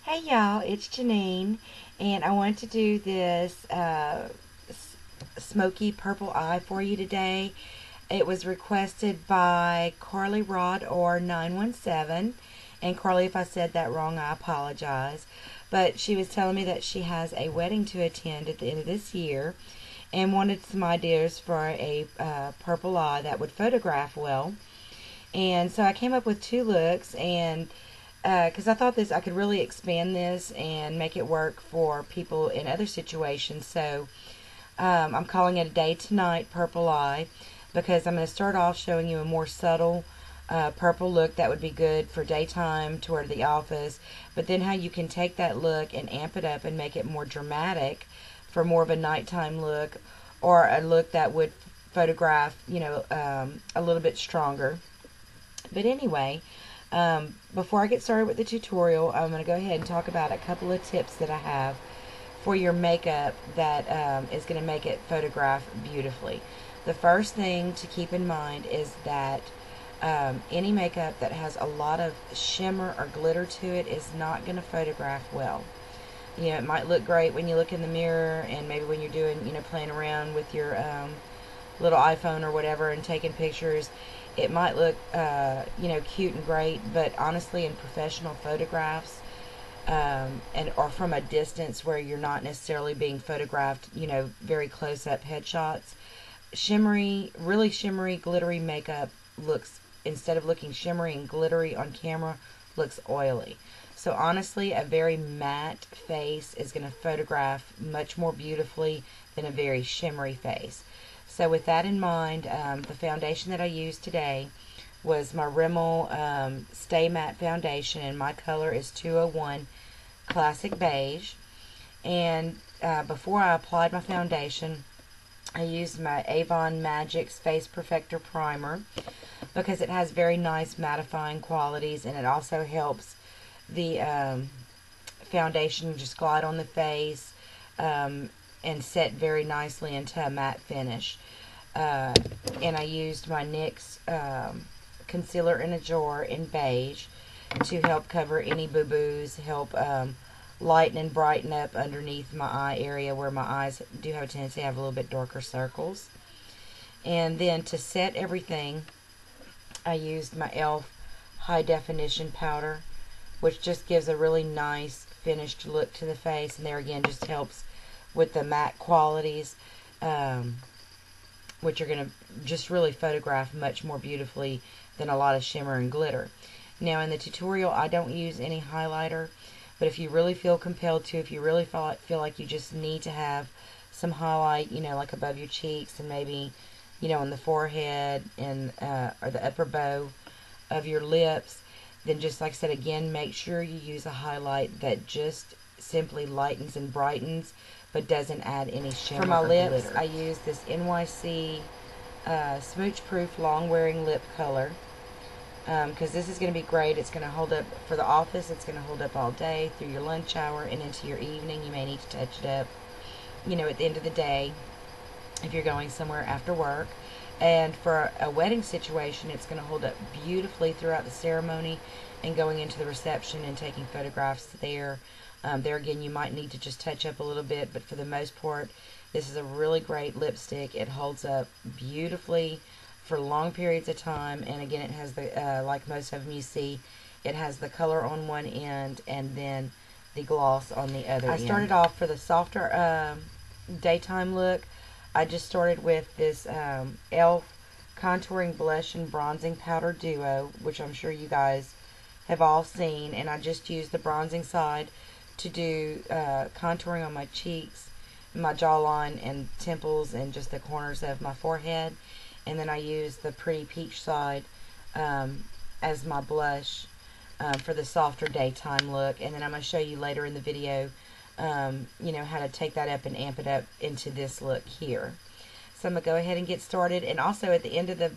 Hey y'all, it's Janine, and I want to do this smoky purple eye for you today. It was requested by Carly Rod or 917, and Carly, if I said that wrong, I apologize. But she was telling me that she has a wedding to attend at the end of this year, and wanted some ideas for a purple eye that would photograph well. And so I came up with two looks, and because I thought I could really expand this and make it work for people in other situations. So I'm calling it a day to night purple eye, because I'm going to start off showing you a more subtle purple look that would be good for daytime toward the office, but then how you can take that look and amp it up and make it more dramatic for more of a nighttime look, or a look that would photograph, a little bit stronger. But anyway, before I get started with the tutorial, I'm going to go ahead and talk about a couple of tips that I have for your makeup that is going to make it photograph beautifully. The first thing to keep in mind is that any makeup that has a lot of shimmer or glitter to it is not going to photograph well. It might look great when you look in the mirror, and maybe when you're doing, playing around with your little iPhone or whatever and taking pictures, it might look, cute and great, but honestly, in professional photographs, and or from a distance where you're not necessarily being photographed, very close-up headshots, really shimmery, glittery makeup looks, instead of looking shimmery and glittery on camera, looks oily. So honestly, a very matte face is going to photograph much more beautifully than a very shimmery face. So with that in mind, the foundation that I used today was my Rimmel Stay Matte Foundation, and my color is 201 Classic Beige. And before I applied my foundation, I used my Avon Magix Face Perfector Primer, because it has very nice mattifying qualities, and it also helps the foundation just glide on the face and set very nicely into a matte finish. And I used my NYX concealer in a jar in beige to help cover any boo-boos, help lighten and brighten up underneath my eye area where my eyes do have a tendency to have a little bit darker circles. And then to set everything, I used my e.l.f. High Definition Powder, which just gives a really nice finished look to the face, and there again just helps with the matte qualities, which are going to just really photograph much more beautifully than a lot of shimmer and glitter. Now in the tutorial, I don't use any highlighter, but if you really feel compelled to, if you really feel like you just need to have some highlight, like above your cheeks and maybe, on the forehead and or the upper bow of your lips, then just like I said again, make sure you use a highlight that just simply lightens and brightens, but doesn't add any shimmer. For my lips, glitter, I use this NYC Smooch Proof Long Wearing Lip Color, because this is going to be great. It's going to hold up for the office. It's going to hold up all day through your lunch hour and into your evening. You may need to touch it up, at the end of the day if you're going somewhere after work. And for a wedding situation, it's going to hold up beautifully throughout the ceremony and going into the reception and taking photographs there. There again, you might need to just touch up a little bit, but for the most part, this is a really great lipstick. It holds up beautifully for long periods of time, and again, it has the, like most of them you see, it has the color on one end and then the gloss on the other end. I started off for the softer daytime look. I just started with this e.l.f. Contouring Blush and Bronzing Powder Duo, which I'm sure you guys have all seen, and I just used the bronzing side to do contouring on my cheeks, my jawline, and temples, and just the corners of my forehead. And then I used the Pretty Peach side as my blush for the softer daytime look. And then I'm going to show you later in the video how to take that up and amp it up into this look here. So I'm going to go ahead and get started. And also at the end of the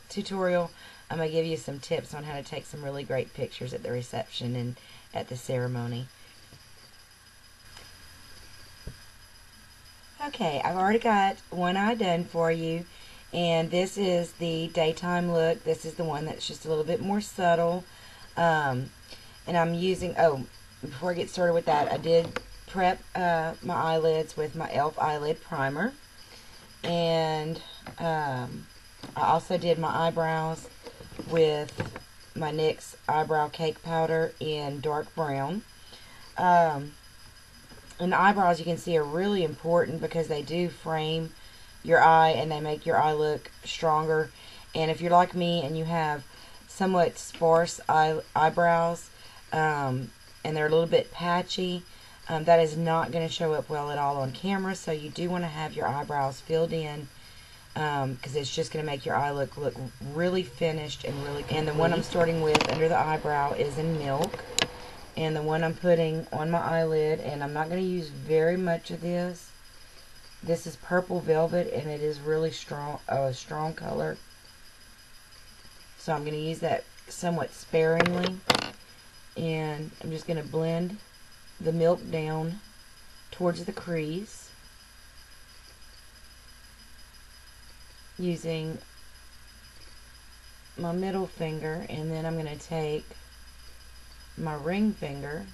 tutorial, I'm going to give you some tips on how to take some really great pictures at the reception and at the ceremony. Okay, I've already got one eye done for you, and this is the daytime look. This is the one that's just a little bit more subtle, and I'm using, before I get started with that, I did prep my eyelids with my e.l.f. eyelid primer. And I also did my eyebrows with my NYX eyebrow cake powder in dark brown. And the eyebrows, you can see, are really important because they do frame your eye and they make your eye look stronger. And if you're like me and you have somewhat sparse eyebrows and they're a little bit patchy, that is not going to show up well at all on camera. So you do want to have your eyebrows filled in because it's just going to make your eye look really finished and really complete. And the one I'm starting with under the eyebrow is in Milk. And the one I'm putting on my eyelid, and I'm not going to use very much of this. This is Purple Velvet, and it is really strong, a strong color. So I'm going to use that somewhat sparingly. And I'm just going to blend the Milk down towards the crease using my middle finger, and then I'm going to take my ring finger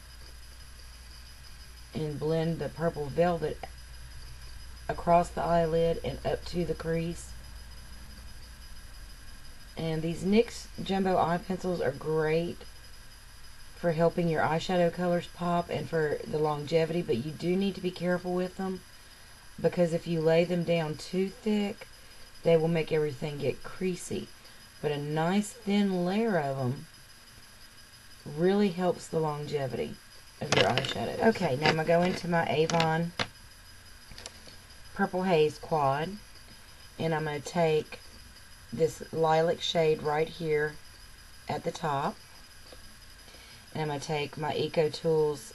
and blend the Purple Velvet across the eyelid and up to the crease. And these NYX Jumbo eye pencils are great for helping your eyeshadow colors pop and for the longevity, but you do need to be careful with them because if you lay them down too thick, they will make everything get creasy. But a nice thin layer of them really helps the longevity of your eyeshadows. Okay, now I'm going to go into my Avon Purple Haze Quad, and I'm going to take this lilac shade right here at the top, and I'm going to take my Eco Tools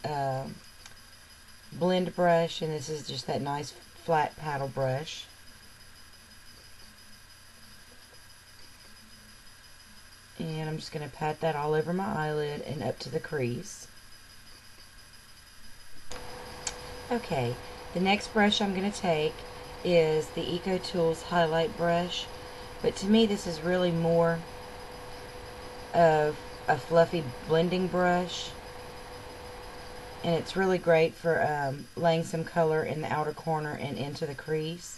blend brush, and this is just that nice flat paddle brush. And I'm just going to pat that all over my eyelid and up to the crease. Okay, the next brush I'm going to take is the Eco Tools highlight brush. But to me, this is really more of a fluffy blending brush. And it's really great for laying some color in the outer corner and into the crease.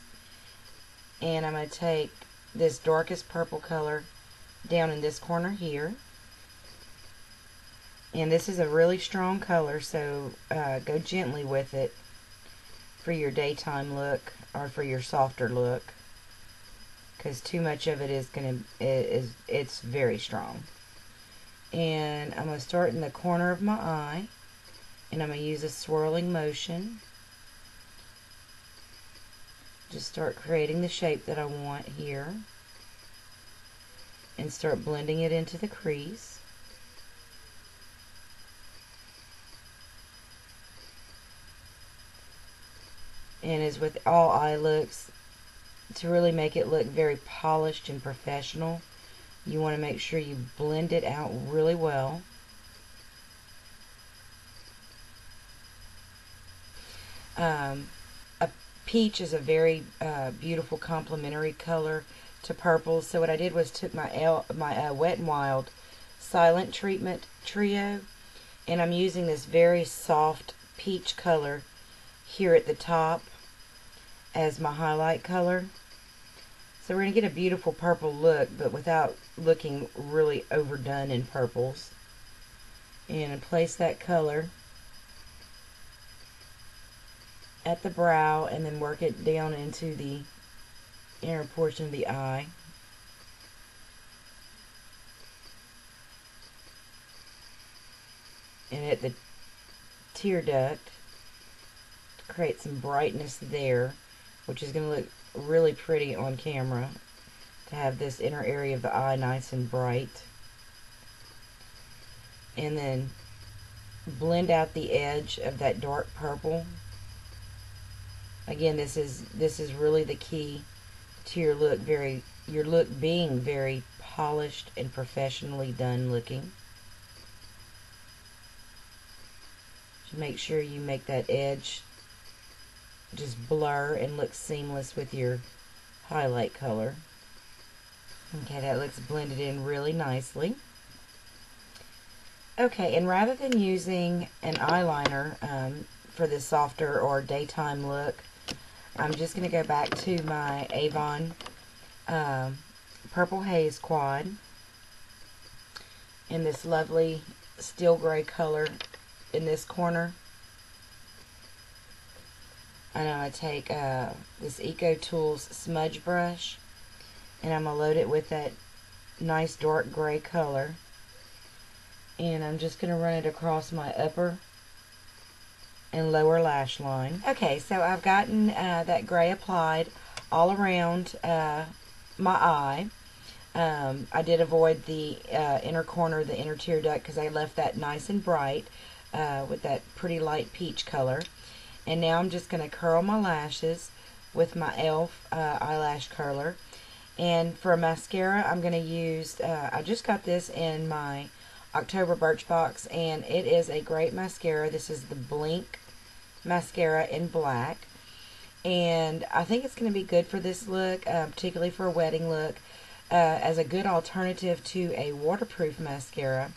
And I'm going to take this darkest purple color down in this corner here. And this is a really strong color, so go gently with it for your daytime look or for your softer look, because too much of it is it's very strong. And I'm going to start in the corner of my eye, and I'm going to use a swirling motion. Just start creating the shape that I want here, and start blending it into the crease. And as with all eye looks, to really make it look very polished and professional, you want to make sure you blend it out really well. A peach is a very beautiful complementary color to purple. So what I did was took my Wet n Wild Silent Treatment Trio, and I'm using this very soft peach color here at the top as my highlight color. So we're going to get a beautiful purple look, but without looking really overdone in purples. And place that color at the brow, and then work it down into the inner portion of the eye. And at the tear duct, to create some brightness there, which is going to look really pretty on camera, to have this inner area of the eye nice and bright. And then blend out the edge of that dark purple. Again, this is really the key to your look, your look being very polished and professionally done looking. Just make sure you make that edge just blur and look seamless with your highlight color. Okay, that looks blended in really nicely. Okay, and rather than using an eyeliner for this softer or daytime look, I'm just going to go back to my Avon Purple Haze Quad in this lovely steel gray color in this corner. And I'm going to take this Eco Tools smudge brush, and I'm going to load it with that nice dark gray color. And I'm just going to run it across my upper and lower lash line. Okay, so I've gotten that gray applied all around my eye. I did avoid the inner corner, the inner tear duct, because I left that nice and bright with that pretty light peach color. And now I'm just going to curl my lashes with my e.l.f. Eyelash curler. And for a mascara, I'm going to use, I just got this in my October Birchbox, and it is a great mascara. This is the Blink mascara in black. And I think it's going to be good for this look, particularly for a wedding look, as a good alternative to a waterproof mascara,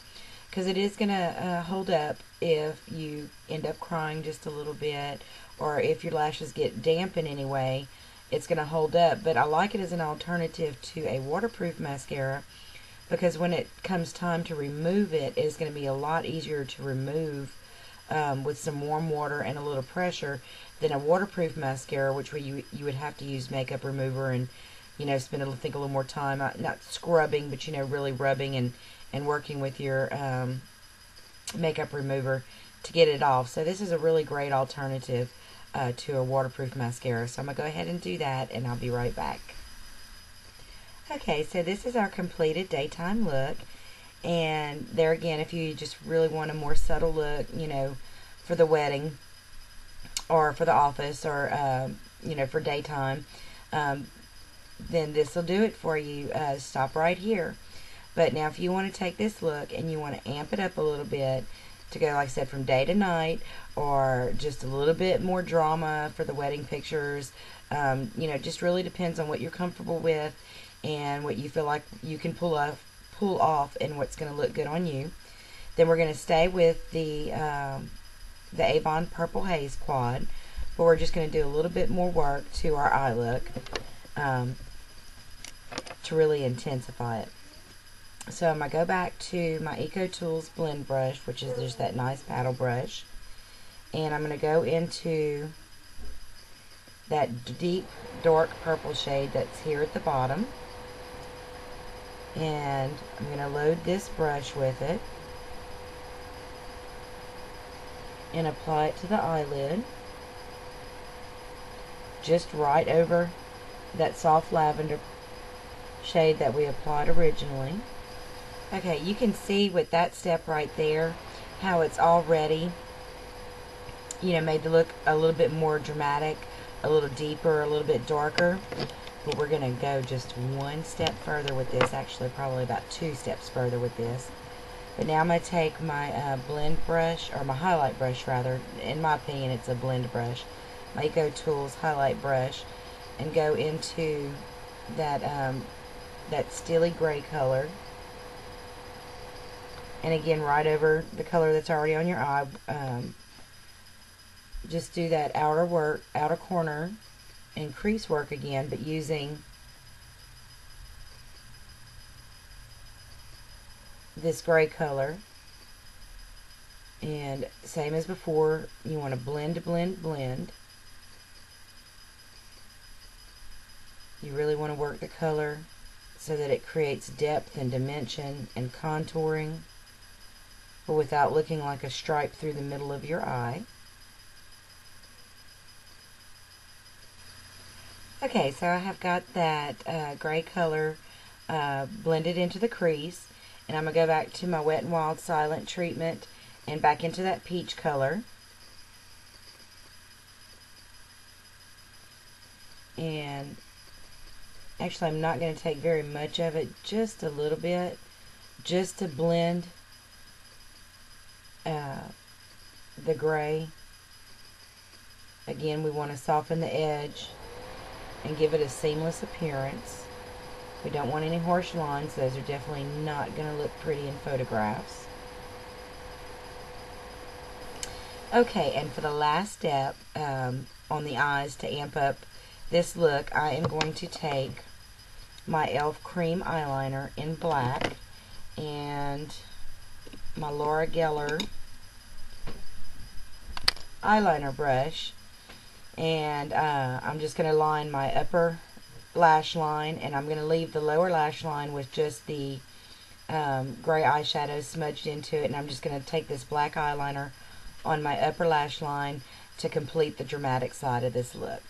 because it is going to hold up if you end up crying just a little bit, or if your lashes get damp in any way, it's going to hold up. But I like it as an alternative to a waterproof mascara, because when it comes time to remove it, it's going to be a lot easier to remove with some warm water and a little pressure than a waterproof mascara, which you would have to use makeup remover and, you know, spend a little more time, not scrubbing, but, you know, really rubbing and working with your makeup remover to get it off. So this is a really great alternative to a waterproof mascara. So I'm going to go ahead and do that, and I'll be right back. Okay, so this is our completed daytime look. And there again, if you just really want a more subtle look, you know, for the wedding or for the office, or, you know, for daytime, then this will do it for you. Stop right here. But now if you want to take this look and you want to amp it up a little bit to go, like I said, from day to night, or just a little bit more drama for the wedding pictures, you know, just really depends on what you're comfortable with and what you feel like you can pull off and what's going to look good on you. Then we're going to stay with the Avon Purple Haze Quad, but we're just going to do a little bit more work to our eye look to really intensify it. So I'm going to go back to my Eco Tools blend brush, which is just that nice paddle brush, and I'm going to go into that deep dark purple shade that's here at the bottom, and I'm going to load this brush with it and apply it to the eyelid, just right over that soft lavender shade that we applied originally. Okay, you can see with that step right there how it's already, you know, made the look a little bit more dramatic, a little deeper, a little bit darker. But we're going to go just one step further with this, actually probably about 2 steps further with this. But now I'm going to take my blend brush, or my highlight brush rather, in my opinion it's a blend brush, my Eco Tools highlight brush, and go into that, that steely gray color. And again, right over the color that's already on your eye, just do that outer corner and crease work again, but using this gray color. And same as before, you want to blend, blend, blend. You really want to work the color so that it creates depth and dimension and contouring, but without looking like a stripe through the middle of your eye. Okay, so I have got that gray color blended into the crease, and I'm going to go back to my Wet n Wild Silent treatment and back into that peach color. And actually I'm not going to take very much of it, just a little bit, just to blend the gray. Again, we want to soften the edge and give it a seamless appearance. We don't want any harsh lines. Those are definitely not going to look pretty in photographs. Okay, and for the last step on the eyes to amp up this look, I am going to take my e.l.f. cream eyeliner in black and my Laura Geller eyeliner brush, and I'm just going to line my upper lash line, and I'm going to leave the lower lash line with just the gray eyeshadow smudged into it, and I'm just going to take this black eyeliner on my upper lash line to complete the dramatic side of this look.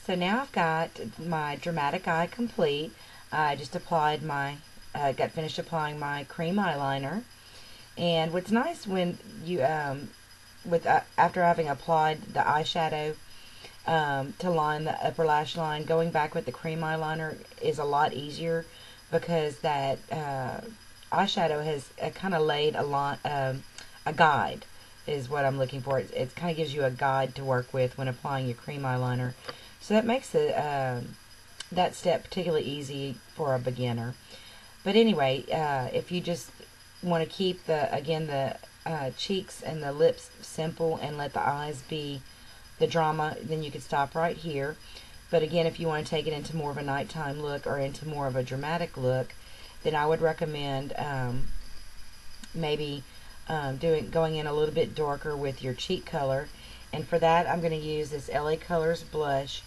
So now I've got my dramatic eye complete. I just applied my, got finished applying my cream eyeliner. And what's nice when you, after having applied the eyeshadow to line the upper lash line, going back with the cream eyeliner is a lot easier because that eyeshadow has kind of laid a guide is what I'm looking for. It kind of gives you a guide to work with when applying your cream eyeliner. So that makes it, that step particularly easy for a beginner. But anyway, if you just want to keep the cheeks and the lips simple and let the eyes be the drama, then you could stop right here. But again, if you want to take it into more of a nighttime look or into more of a dramatic look, then I would recommend maybe going in a little bit darker with your cheek color. And for that, I'm going to use this LA Colors blush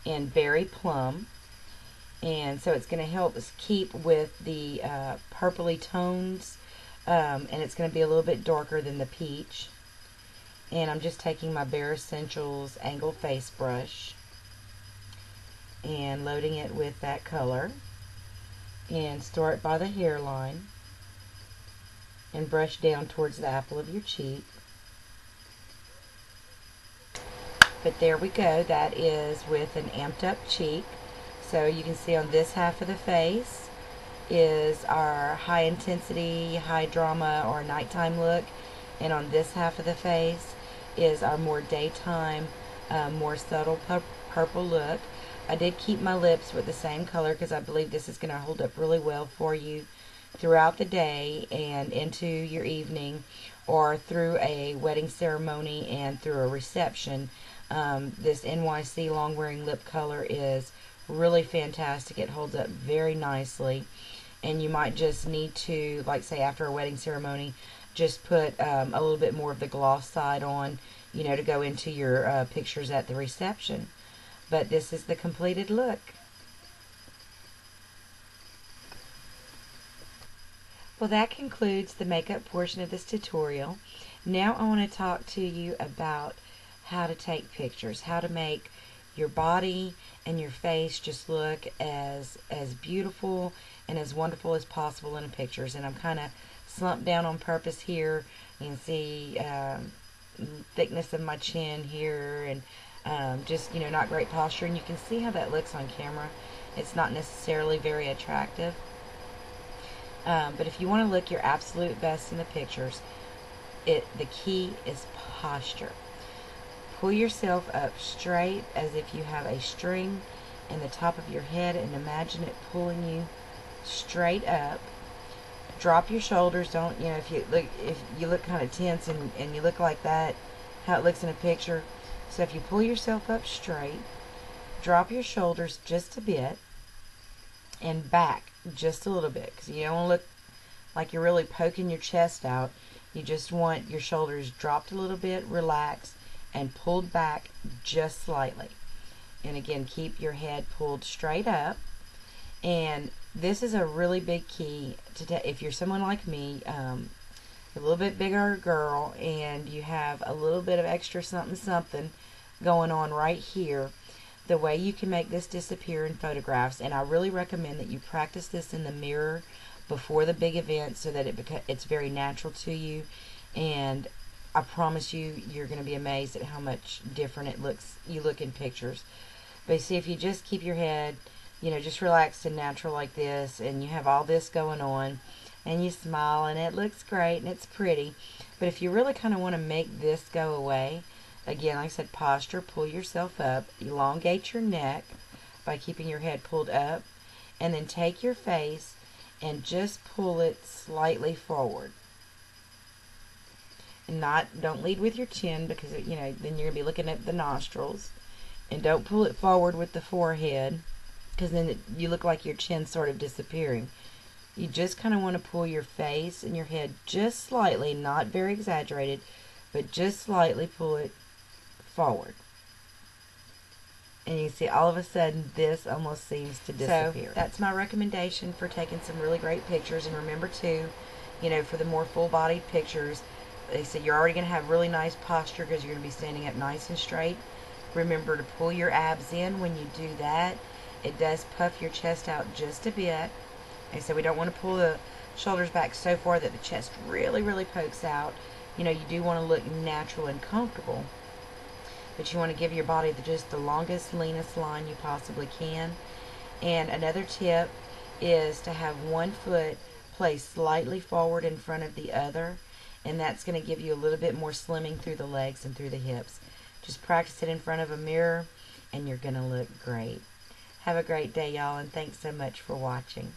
in Berry Plum. And so it's going to help us keep with the purpley tones, and it's going to be a little bit darker than the peach. And I'm just taking my Bare Essentials Angled Face Brush and loading it with that color. And start by the hairline and brush down towards the apple of your cheek. But there we go, that is with an amped up cheek. So you can see on this half of the face is our high intensity, high drama or nighttime look. And on this half of the face is our more daytime, more subtle purple look. I did keep my lips with the same color because I believe this is going to hold up really well for you throughout the day and into your evening or through a wedding ceremony and through a reception. This NYC long wearing lip color is really fantastic. It holds up very nicely, and you might just need to, like say after a wedding ceremony, just put a little bit more of the gloss side on, you know, to go into your pictures at the reception. But this is the completed look. Well, that concludes the makeup portion of this tutorial. Now I want to talk to you about how to take pictures, how to make your body and your face just look as beautiful and as wonderful as possible in the pictures. And I'm kind of slumped down on purpose here. You can see thickness of my chin here, and just, you know, not great posture. And you can see how that looks on camera. It's not necessarily very attractive. But if you want to look your absolute best in the pictures, the key is posture. Pull yourself up straight as if you have a string in the top of your head, and imagine it pulling you straight up. Drop your shoulders. Don't, you know, if you look kind of tense and you look like that, how it looks in a picture. So if you pull yourself up straight, drop your shoulders just a bit and back just a little bit, because you don't want to look like you're really poking your chest out. You just want your shoulders dropped a little bit, relaxed, and pulled back just slightly. And again, keep your head pulled straight up. And this is a really big key to if you're someone like me, a little bit bigger girl, and you have a little bit of extra something going on right here. The way you can make this disappear in photographs, and I really recommend that you practice this in the mirror before the big event so that it's very natural to you. And I promise you, you're going to be amazed at how much different you look in pictures. But see, if you just keep your head, you know, just relaxed and natural like this, and you have all this going on, and you smile, and it looks great, and it's pretty. But if you really kind of want to make this go away, again, like I said, posture, pull yourself up, elongate your neck by keeping your head pulled up, and then take your face and just pull it slightly forward. Don't lead with your chin, because then you're gonna be looking at the nostrils, and don't pull it forward with the forehead, because then you look like your chin's sort of disappearing. You just kind of want to pull your face and your head just slightly, not very exaggerated, but just slightly pull it forward. And you see, all of a sudden, this almost seems to disappear. So that's my recommendation for taking some really great pictures. And remember too, for the more full-bodied pictures, they say you're already going to have really nice posture because you're going to be standing up nice and straight. Remember to pull your abs in when you do that. It does puff your chest out just a bit. And so we don't want to pull the shoulders back so far that the chest really, really pokes out. You do want to look natural and comfortable. But you want to give your body just the longest, leanest line you possibly can. And another tip is to have one foot placed slightly forward in front of the other. And that's going to give you a little bit more slimming through the legs and through the hips. Just practice it in front of a mirror, and you're going to look great. Have a great day, y'all, and thanks so much for watching.